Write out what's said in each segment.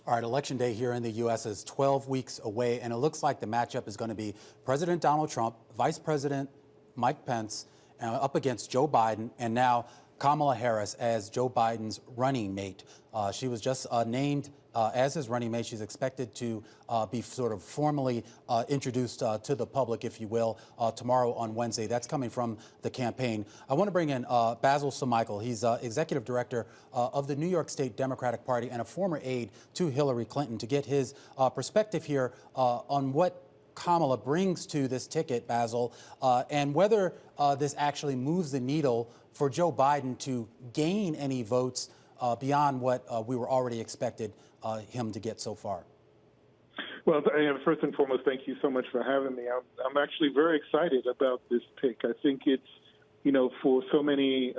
All right, Election Day here in the U.S. is 12 weeks away, and it looks like the matchup is going to be President Donald Trump, Vice President Mike Pence, up against Joe Biden, and now Kamala Harris as Joe Biden's running mate. She was just named as his running mate. She's expected to be sort of formally introduced to the public, if you will, tomorrow on Wednesday. That's coming from the campaign. I want to bring in Basil Samichael. He's executive director of the New York State Democratic Party and a former aide to Hillary Clinton, to get his perspective here on what Kamala brings to this ticket, Basil, and whether this actually moves the needle for Joe Biden to gain any votes beyond what we were already expected him to get so far. Well, first and foremost, thank you so much for having me. I'm actually very excited about this pick. I think it's, for so many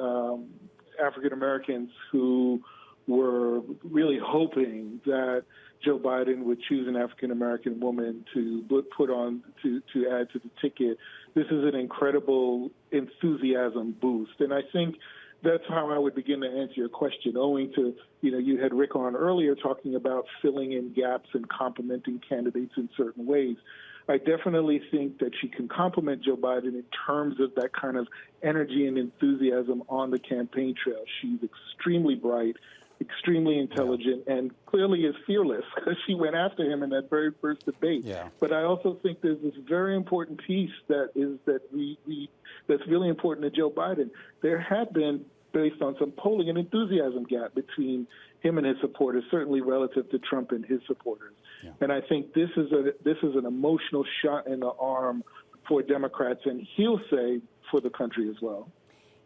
African Americans who were really hoping that Joe Biden would choose an African American woman to put on to add to the ticket. This is an incredible enthusiasm boost, and I think that's how I would begin to answer your question. Owing to, you had Rick on earlier talking about filling in gaps and complementing candidates in certain ways. I definitely think that she can complement Joe Biden in terms of that kind of energy and enthusiasm on the campaign trail. She's extremely bright, extremely intelligent, and clearly is fearless, because she went after him in that very first debate. Yeah. But I also think there's this very important piece that's really important to Joe Biden. There had been, based on some polling, an enthusiasm gap between him and his supporters, certainly relative to Trump and his supporters. Yeah. And I think this is an emotional shot in the arm for Democrats, and he'll say for the country as well.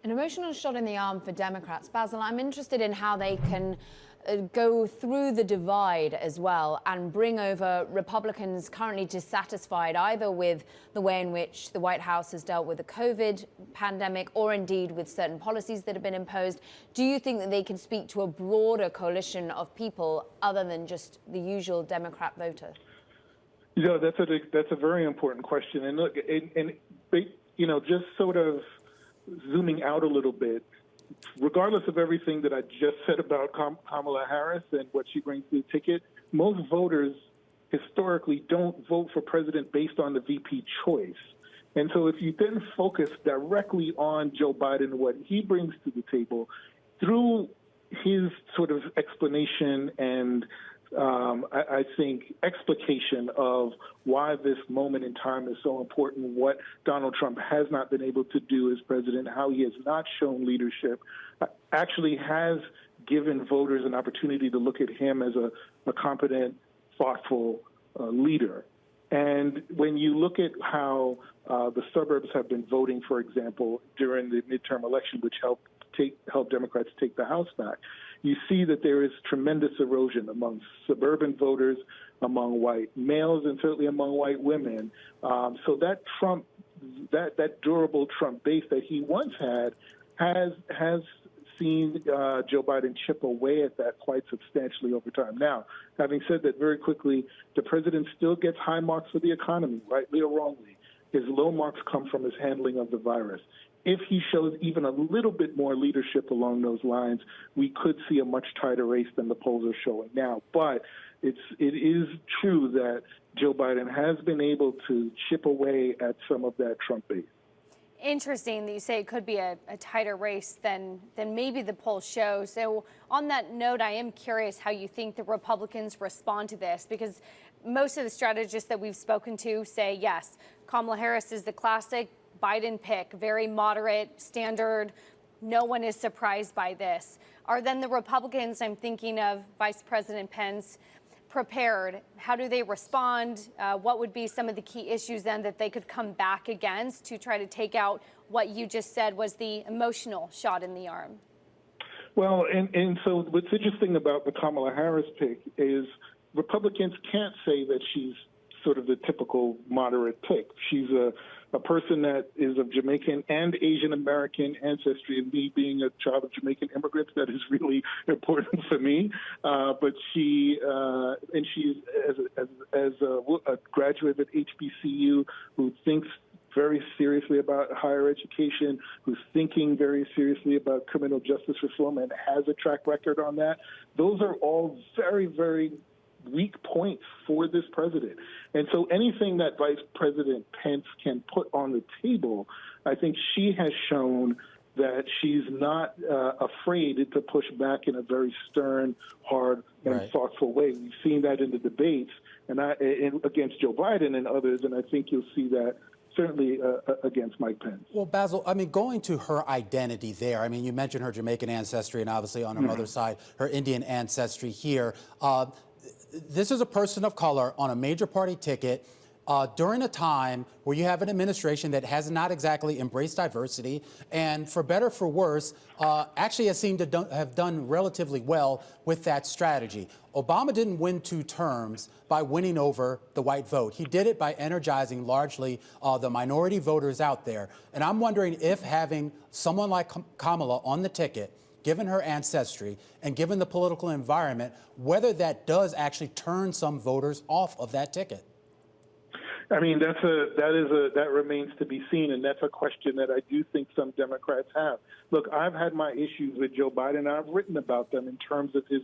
An emotional shot in the arm for Democrats. Basil, I'm interested in how they can go through the divide as well and bring over Republicans currently dissatisfied either with the way in which the White House has dealt with the COVID pandemic or indeed with certain policies that have been imposed. Do you think that they can speak to a broader coalition of people other than just the usual Democrat voter? That's a very important question. And look, just sort of zooming out a little bit, regardless of everything that I just said about Kamala Harris and what she brings to the ticket, most voters historically don't vote for president based on the VP choice. And so if you then focus directly on Joe Biden, what he brings to the table through his sort of explanation and I think explication of why this moment in time is so important, what Donald Trump has not been able to do as president, how he has not shown leadership, actually has given voters an opportunity to look at him as a competent, thoughtful leader. And when you look at how the suburbs have been voting, for example, during the midterm election, which helped Democrats take the House back, you see that there is tremendous erosion among suburban voters, among white males, and certainly among white women. So that Trump, that durable Trump base that he once had, has seen Joe Biden chip away at that quite substantially over time. Now, having said that, very quickly, the president still gets high marks for the economy, rightly or wrongly. His low marks come from his handling of the virus. If he shows even a little bit more leadership along those lines, we could see a much tighter race than the polls are showing now. But it is true that Joe Biden has been able to chip away at some of that Trump base. Interesting that you say it could be a tighter race than maybe the polls show. So on that note, I am curious how you think the Republicans respond to this, because most of the strategists that we've spoken to say, yes, Kamala Harris is the classic Biden pick, very moderate, standard. No one is surprised by this. Are then the Republicans, I'm thinking of Vice President Pence, prepared? How do they respond? What would be some of the key issues then that they could come back against to try to take out what you just said was the emotional shot in the arm? Well, and so what's interesting about the Kamala Harris pick is Republicans can't say that she's sort of the typical moderate pick. She's a person that is of Jamaican and Asian American ancestry, and me being a child of Jamaican immigrants, that is really important for me. But she's as a graduate at HBCU who thinks very seriously about higher education, who's thinking very seriously about criminal justice reform and has a track record on that. Those are all very, very weak points for this president. And so anything that Vice President Pence can put on the table, I think she has shown that she's not afraid to push back in a very stern, hard, and thoughtful way. We've seen that in the debates and against Joe Biden and others, and I think you'll see that certainly against Mike Pence. Well, Basil, I mean, going to her identity there, I mean, you mentioned her Jamaican ancestry and obviously on her mother's side, her Indian ancestry here. This is a person of color on a major party ticket during a time where you have an administration that has not exactly embraced diversity and, for better or for worse, actually has seemed to have done relatively well with that strategy. Obama didn't win 2 terms by winning over the white vote. He did it by energizing largely the minority voters out there. And I'm wondering if having someone like Kamala on the ticket, given her ancestry and given the political environment, whether that does actually turn some voters off of that ticket. I mean, that remains to be seen, and that's a question that I do think some Democrats have. Look, I've had my issues with Joe Biden, and I've written about them in terms of the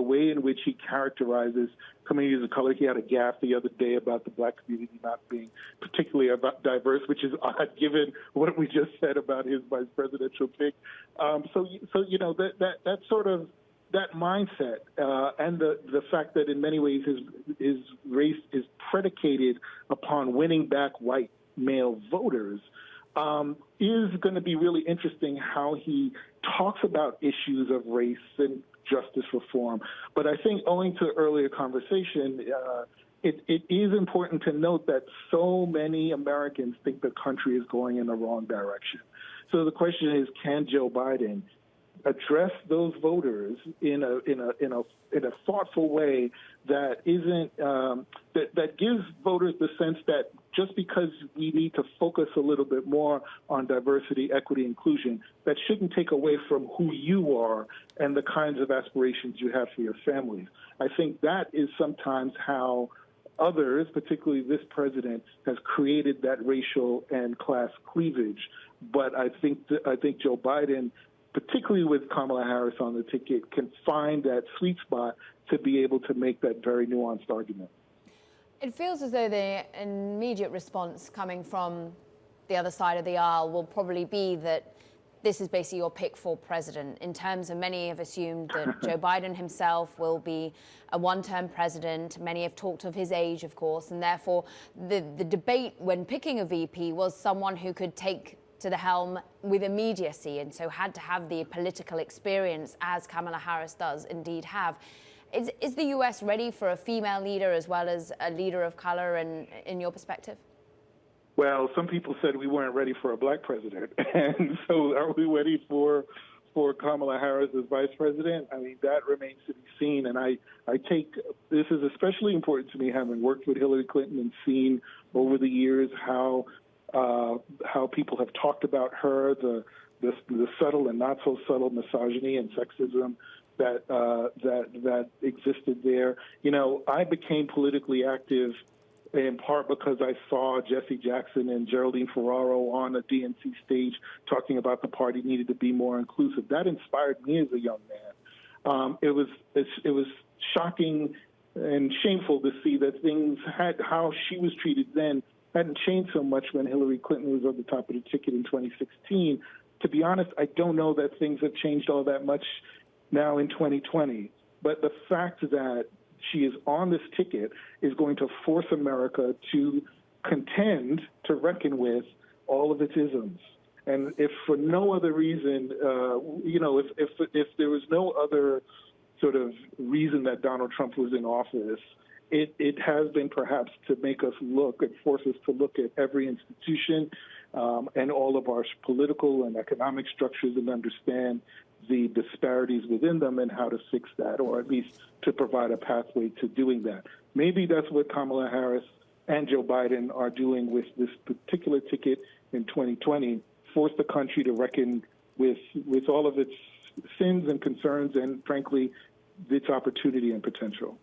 way in which he characterizes communities of color. He had a gaffe the other day about the black community not being particularly diverse, which is odd given what we just said about his vice presidential pick. So you know that sort of that mindset and the fact that in many ways his race is predicated upon winning back white male voters is going to be really interesting how he talks about issues of race and justice reform. But I think owing to earlier conversation, it is important to note that so many Americans think the country is going in the wrong direction. So the question is, can Joe Biden address those voters in a thoughtful way that isn't that gives voters the sense that just because we need to focus a little bit more on diversity, equity, inclusion, that shouldn't take away from who you are and the kinds of aspirations you have for your families. I think that is sometimes how others, particularly this president, has created that racial and class cleavage. But I think Joe Biden, particularly with Kamala Harris on the ticket, can find that sweet spot to be able to make that very nuanced argument. It feels as though the immediate response coming from the other side of the aisle will probably be that this is basically your pick for president. In terms of, many have assumed that Joe Biden himself will be a one-term president. Many have talked of his age, of course, and therefore the debate when picking a VP was someone who could take to the helm with immediacy, and so had to have the political experience, as Kamala Harris does indeed have. Is the U.S. ready for a female leader as well as a leader of color, in your perspective? Well, some people said we weren't ready for a black president, and so are we ready for Kamala Harris as vice president? I mean, that remains to be seen, and I take this is especially important to me, having worked with Hillary Clinton and seen over the years how people have talked about her, the subtle and not so subtle misogyny and sexism that existed there. You know, I became politically active in part because I saw Jesse Jackson and Geraldine Ferraro on a DNC stage talking about the party needed to be more inclusive. That inspired me as a young man. It was shocking and shameful to see that things how she was treated then hadn't changed so much when Hillary Clinton was on the top of the ticket in 2016. To be honest, I don't know that things have changed all that much now in 2020. But the fact that she is on this ticket is going to force America to contend, to reckon with all of its isms. And if for no other reason, if there was no other sort of reason that Donald Trump was in office, it has been perhaps to make us look and force us to look at every institution and all of our political and economic structures and understand the disparities within them and how to fix that, or at least to provide a pathway to doing that. Maybe that's what Kamala Harris and Joe Biden are doing with this particular ticket in 2020, force the country to reckon with all of its sins and concerns and, frankly, its opportunity and potential.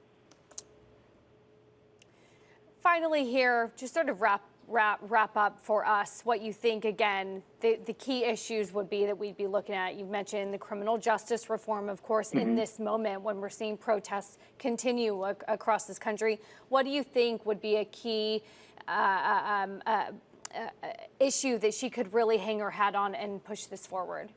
Finally here, just sort of wrap up for us what you think, again, the key issues would be that we'd be looking at. You've mentioned the criminal justice reform, of course, in this moment when we're seeing protests continue across this country. What do you think would be a key issue that she could really hang her hat on and push this forward?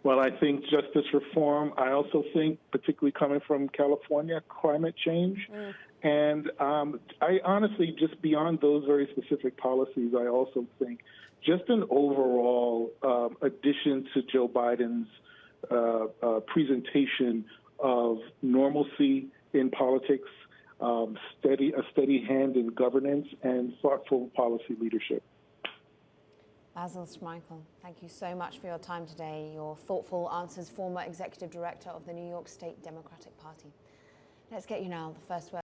Well, I think justice reform. I also think, particularly coming from California, climate change. And I honestly, just beyond those very specific policies, I also think just an overall addition to Joe Biden's presentation of normalcy in politics, a steady hand in governance, and thoughtful policy leadership. Basil Schmeichel, thank you so much for your time today. Your thoughtful answers, former executive director of the New York State Democratic Party. Let's get you now the first word.